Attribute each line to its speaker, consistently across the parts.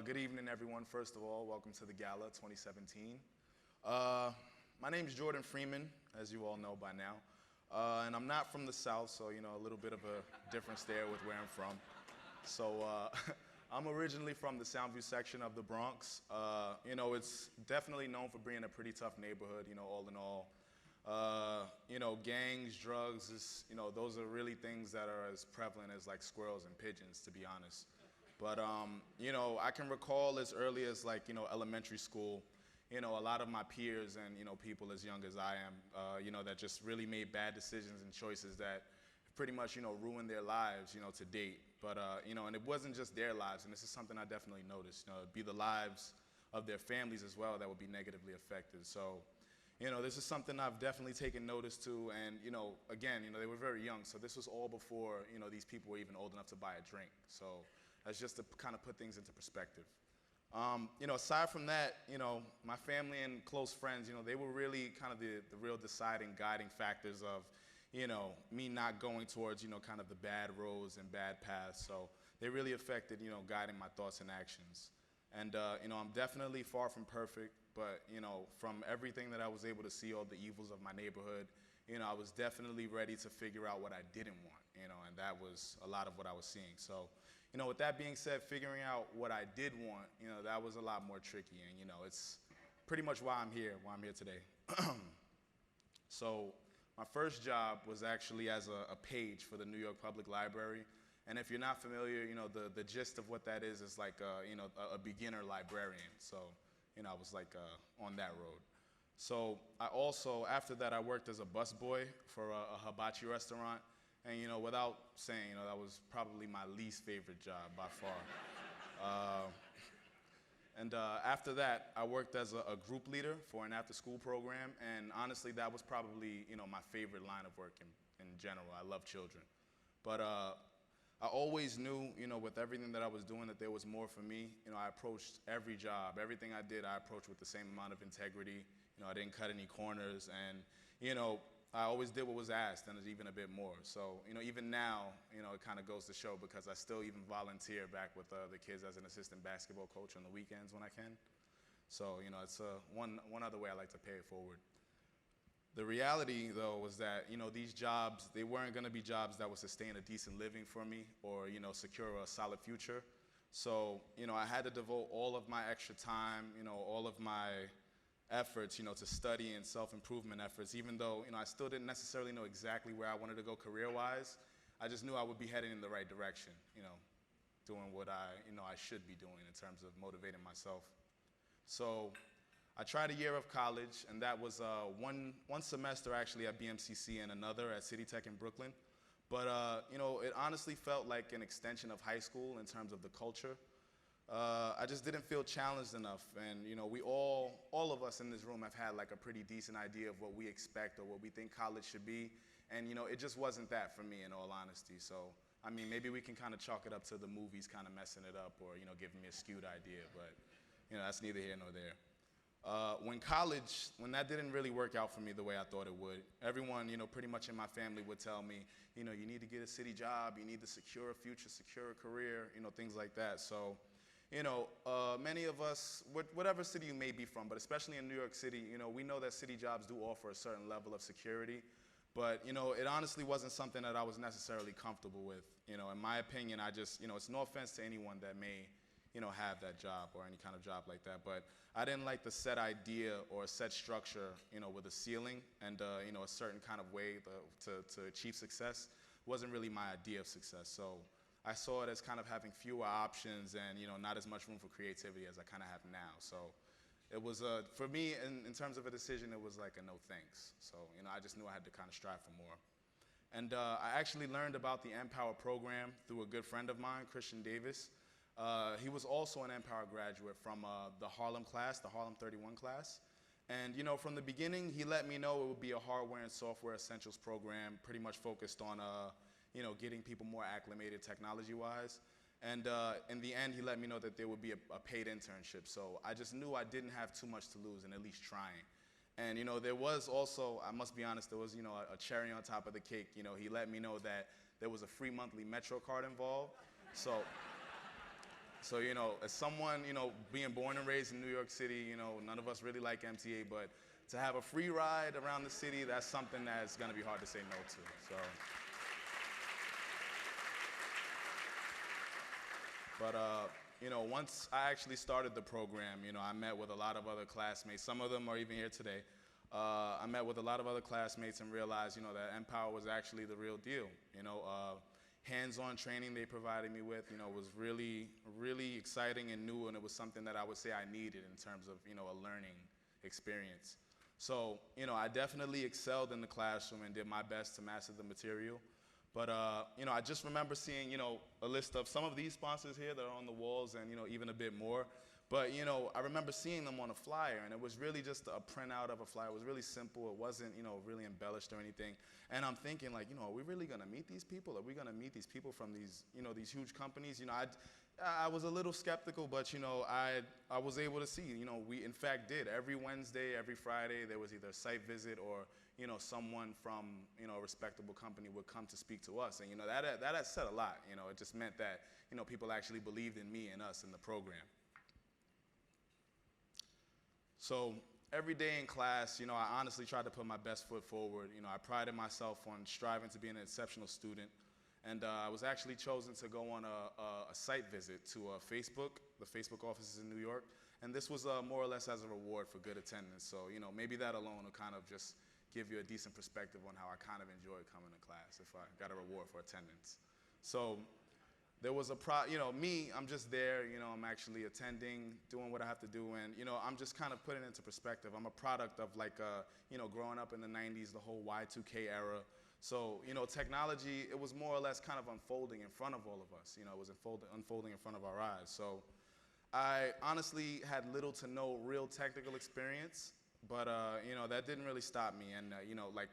Speaker 1: Good evening, everyone. First of all, welcome to the Gala 2017. My name is Jordan Freeman, as you all know by now. And I'm not from the South, so, a little bit of a difference there with where I'm from. So, I'm originally from the Soundview section of the Bronx. It's definitely known for being a pretty tough neighborhood, all in all. Gangs, drugs, those are really things that are as prevalent as like squirrels and pigeons, to be honest. But, I can recall as early as elementary school, a lot of my peers and, people as young as I am, that just really made bad decisions and choices that pretty much, ruined their lives, to date. But, and it wasn't just their lives, and this is something I definitely noticed, it'd be the lives of their families as well that would be negatively affected. So, this is something I've definitely taken notice to, and, again, they were very young, so this was all before, these people were even old enough to buy a drink. So that's just to kind of put things into perspective. Aside from that, my family and close friends, they were really kind of the real deciding, guiding factors of, me not going towards, kind of the bad roads and bad paths. So they really affected, guiding my thoughts and actions. And, I'm definitely far from perfect, but, from everything that I was able to see, all the evils of my neighborhood, I was definitely ready to figure out what I didn't want, and that was a lot of what I was seeing. So, with that being said, figuring out what I did want, that was a lot more tricky, and, it's pretty much why I'm here today. So, my first job was actually as a page for the New York Public Library. And if you're not familiar, the gist of what that is like, a beginner librarian. So, I was like on that road. So I also, after that, I worked as a busboy for a hibachi restaurant. And, without saying, that was probably my least favorite job by far. After that, I worked as a group leader for an after-school program. And honestly, that was probably, my favorite line of work in general. I love children. But I always knew, with everything that I was doing, that there was more for me. I approached every job, everything I did, I approached with the same amount of integrity. I didn't cut any corners, and, I always did what was asked, and even a bit more. So, even now, it kind of goes to show, because I still even volunteer back with the kids as an assistant basketball coach on the weekends when I can. So, it's one other way I like to pay it forward. The reality, though, was that, these jobs, they weren't going to be jobs that would sustain a decent living for me or, secure a solid future. So, I had to devote all of my extra time, all of my efforts, to study and self-improvement efforts, even though, I still didn't necessarily know exactly where I wanted to go career-wise. I just knew I would be heading in the right direction, doing what I should be doing in terms of motivating myself. So I tried a year of college, and that was one semester actually at BMCC and another at City Tech in Brooklyn. But, it honestly felt like an extension of high school in terms of the culture. I just didn't feel challenged enough, and, we all of us in this room have had like a pretty decent idea of what we expect or what we think college should be, and, it just wasn't that for me, in all honesty. So, I mean, maybe we can kind of chalk it up to the movies kind of messing it up or, giving me a skewed idea, but, that's neither here nor there. When that didn't really work out for me the way I thought it would, everyone, pretty much in my family would tell me, you need to get a city job, you need to secure a future, secure a career, things like that. So, many of us, whatever city you may be from, but especially in New York City, we know that city jobs do offer a certain level of security, but, it honestly wasn't something that I was necessarily comfortable with. In my opinion, it's no offense to anyone that may, have that job or any kind of job like that, but I didn't like the set idea or set structure, with a ceiling and, a certain kind of way to achieve success wasn't really my idea of success. So I saw it as kind of having fewer options and, not as much room for creativity as I kind of have now. So it was, for me, in terms of a decision, it was like a no thanks. So, I just knew I had to kind of strive for more. And I actually learned about the NPower program through a good friend of mine, Christian Davis. He was also an NPower graduate from the Harlem class, the Harlem 31 class. And, from the beginning, he let me know it would be a hardware and software essentials program, pretty much focused on, getting people more acclimated technology-wise. And in the end, he let me know that there would be a paid internship. So I just knew I didn't have too much to lose in at least trying. And, there was also, I must be honest, there was, a cherry on top of the cake. He let me know that there was a free monthly Metro card involved. So So, as someone, being born and raised in New York City, none of us really like MTA, but to have a free ride around the city, that's something that's going to be hard to say no to. So, but, once I actually started the program, I met with a lot of other classmates. Some of them are even here today. I met with a lot of other classmates and realized, that NPower was actually the real deal. Hands-on training they provided me with, was really, really exciting and new, and it was something that I would say I needed in terms of, a learning experience. So, I definitely excelled in the classroom and did my best to master the material. But, I just remember seeing, a list of some of these sponsors here that are on the walls and, even a bit more. But, I remember seeing them on a flyer, and it was really just a printout of a flyer. It was really simple. It wasn't, really embellished or anything. And I'm thinking, like, are we really going to meet these people? Are we going to meet these people from these, these huge companies? I was a little skeptical, but, I was able to see, we in fact did. Every Wednesday, every Friday, there was either a site visit or, someone from, a respectable company would come to speak to us. And, that said a lot. It just meant that, people actually believed in me and us in the program. So every day in class, I honestly tried to put my best foot forward. I prided myself on striving to be an exceptional student. And I was actually chosen to go on a site visit to Facebook. The Facebook office is in New York. And this was more or less as a reward for good attendance. So, maybe that alone will kind of just give you a decent perspective on how I kind of enjoyed coming to class if I got a reward for attendance. So there was me, I'm just there, I'm actually attending, doing what I have to do, and, I'm just kind of putting it into perspective. I'm a product of, like, growing up in the 90s, the whole Y2K era. So, technology, it was more or less kind of unfolding in front of all of us. It was unfolding in front of our eyes. So I honestly had little to no real technical experience, but, that didn't really stop me. And, like,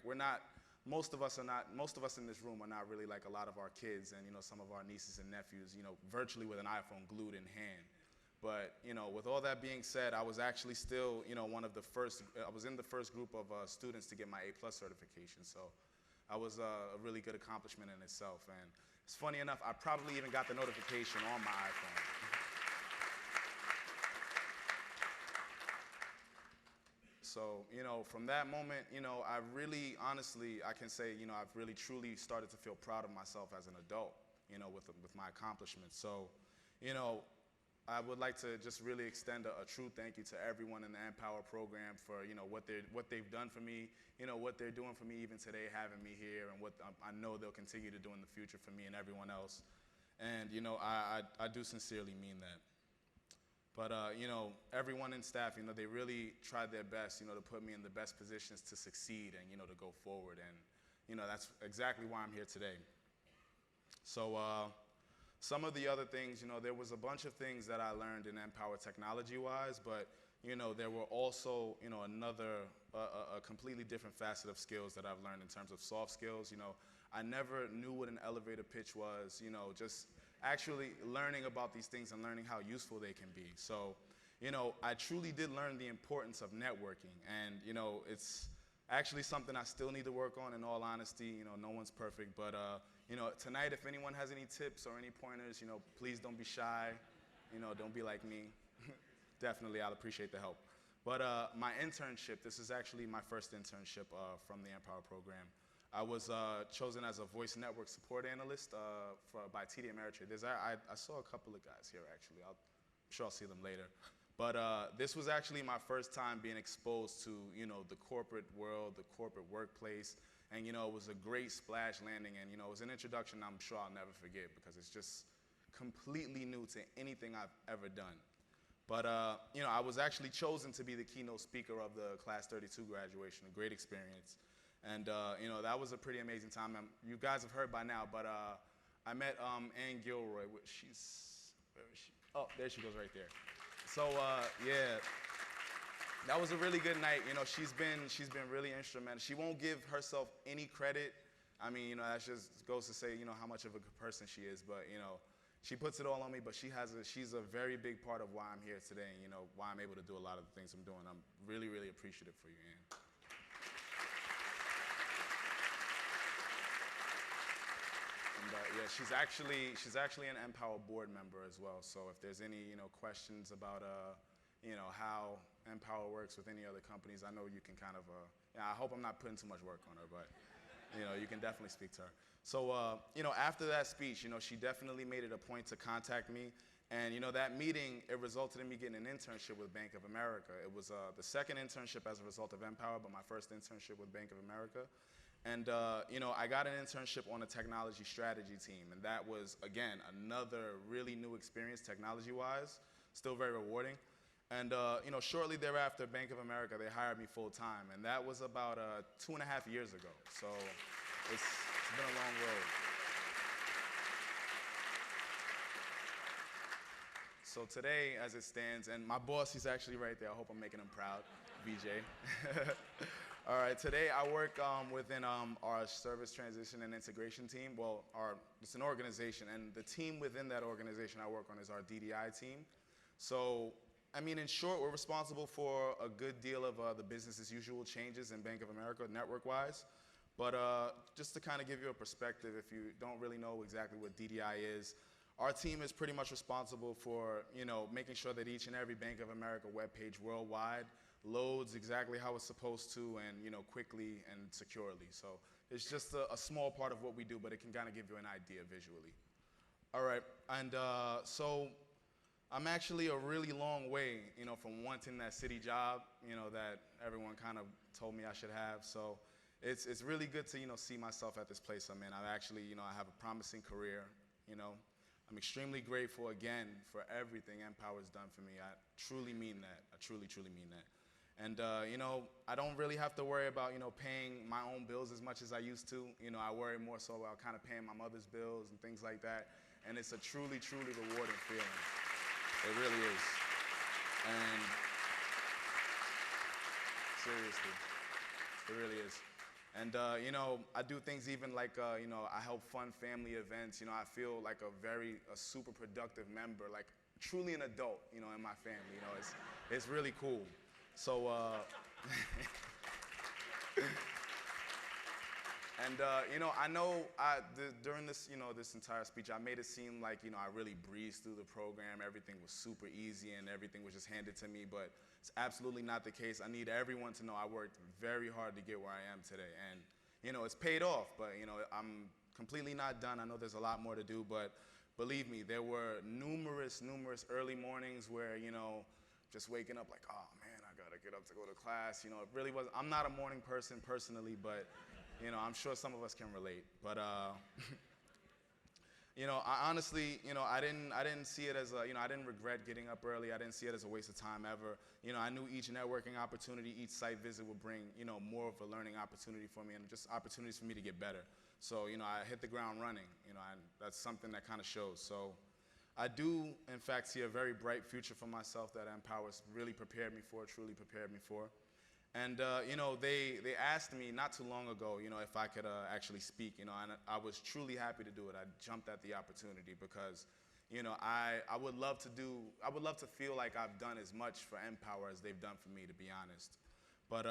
Speaker 1: most of us in this room are not really like a lot of our kids and, some of our nieces and nephews, virtually with an iPhone glued in hand. But, with all that being said, I was actually still, I was in the first group of students to get my A+ certification. So I was a really good accomplishment in itself. And it's funny enough, I probably even got the notification on my iPhone. So, from that moment, I really, honestly, I can say, I've really, truly started to feel proud of myself as an adult, with my accomplishments. So, I would like to just really extend a true thank you to everyone in the NPower program for, what they've done for me, what they're doing for me even today, having me here, and what I know they'll continue to do in the future for me and everyone else. And, I do sincerely mean that. But, everyone in staff, they really tried their best, to put me in the best positions to succeed and, to go forward. And, that's exactly why I'm here today. So some of the other things, there was a bunch of things that I learned in NPower technology-wise, but, there were also, a completely different facet of skills that I've learned in terms of soft skills. I never knew what an elevator pitch was, just actually learning about these things and learning how useful they can be. So, I truly did learn the importance of networking. And, it's actually something I still need to work on, in all honesty. No one's perfect. But, tonight, if anyone has any tips or any pointers, please don't be shy. Don't be like me. Definitely, I'll appreciate the help. But my internship, this is actually my first internship from the NPower program. I was chosen as a voice network support analyst by TD Ameritrade. I saw a couple of guys here, actually. I'm sure I'll see them later. But this was actually my first time being exposed to, the corporate world, the corporate workplace. And, it was a great splash landing. And, it was an introduction I'm sure I'll never forget because it's just completely new to anything I've ever done. But, I was actually chosen to be the keynote speaker of the Class 32 graduation, a great experience. And, that was a pretty amazing time. You guys have heard by now, but I met Ann Gilroy. Where is she? Oh, there she goes right there. So, yeah, that was a really good night. She's been really instrumental. She won't give herself any credit. I mean, that just goes to say, how much of a good person she is. But, she puts it all on me, but she's a very big part of why I'm here today and, why I'm able to do a lot of the things I'm doing. I'm really, really appreciative for you, Ann. And, yeah, she's actually an NPower board member as well. So if there's any questions about how NPower works with any other companies, I know you can kind of yeah, I hope I'm not putting too much work on her, but you can definitely speak to her. So after that speech, she definitely made it a point to contact me. And that meeting, it resulted in me getting an internship with Bank of America. It was the second internship as a result of NPower, but my first internship with Bank of America. And I got an internship on a technology strategy team, and that was, again, another really new experience technology-wise, still very rewarding. And shortly thereafter, Bank of America, they hired me full-time, and that was about 2.5 years ago. So it's been a long road. So today, as it stands, and my boss, he's actually right there. I hope I'm making him proud, BJ. All right, today I work within our service transition and integration team. Well, it's an organization, and the team within that organization I work on is our DDI team. So, I mean, in short, we're responsible for a good deal of the business as usual changes in Bank of America network-wise. But just to kind of give you a perspective, if you don't really know exactly what DDI is, our team is pretty much responsible for, making sure that each and every Bank of America webpage worldwide loads exactly how it's supposed to and, quickly and securely. So it's just a small part of what we do, but it can kind of give you an idea visually. All right, and so I'm actually a really long way, from wanting that city job, that everyone kind of told me I should have. So it's really good to, see myself at this place I'm in. I actually, I have a promising career, I'm extremely grateful again for everything NPower's done for me. I truly mean that. I truly, truly mean that. And I don't really have to worry about paying my own bills as much as I used to. I worry more so about kind of paying my mother's bills and things like that. And it's a truly, truly rewarding feeling. It really is. And seriously, it really is. And I do things even like I help fund family events. I feel like a super productive member, like truly an adult, in my family. It's really cool. So and I know during this this entire speech, I made it seem like I really breezed through the program. Everything was super easy and everything was just handed to me, but it's absolutely not the case. I need everyone to know I worked very hard to get where I am today, and it's paid off. But I'm completely not done. I know there's a lot more to do, but believe me, there were numerous early mornings where just waking up like, oh man, I gotta get up to go to class. It really was. I'm not a morning person personally, but I'm sure some of us can relate. But I honestly, I didn't see it as I didn't regret getting up early. I didn't see it as a waste of time ever. I knew each networking opportunity, each site visit would bring, more of a learning opportunity for me and just opportunities for me to get better. So, I hit the ground running, and that's something that kind of shows. So I do, in fact, see a very bright future for myself that NPower's really prepared me for, truly prepared me for. And, they asked me not too long ago, if I could actually speak, and I was truly happy to do it. I jumped at the opportunity because, I would love to feel like I've done as much for NPower as they've done for me, to be honest. But,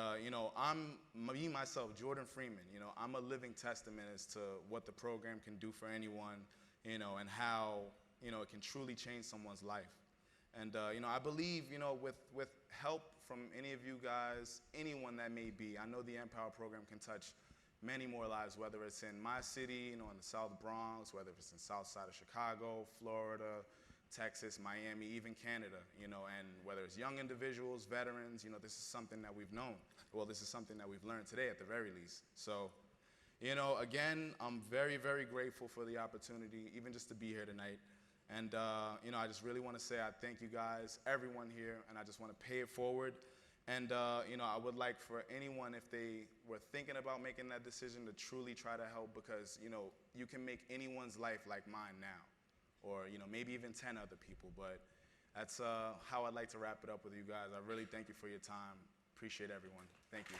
Speaker 1: me, myself, Jordan Freeman, I'm a living testament as to what the program can do for anyone, and how, it can truly change someone's life. And, I believe, with help from any of you guys, anyone that may be, I know the NPower program can touch many more lives, whether it's in my city, in the South Bronx, whether it's in South Side of Chicago, Florida, Texas, Miami, even Canada, and whether it's young individuals, veterans, this is something that we've known. Well, this is something that we've learned today at the very least. So, again, I'm very, very grateful for the opportunity, even just to be here tonight. And, I just really want to say I thank you guys, everyone here, and I just want to pay it forward. And, I would like for anyone, if they were thinking about making that decision, to truly try to help because, you can make anyone's life like mine now, or, maybe even 10 other people. But that's how I'd like to wrap it up with you guys. I really thank you for your time. Appreciate everyone. Thank you.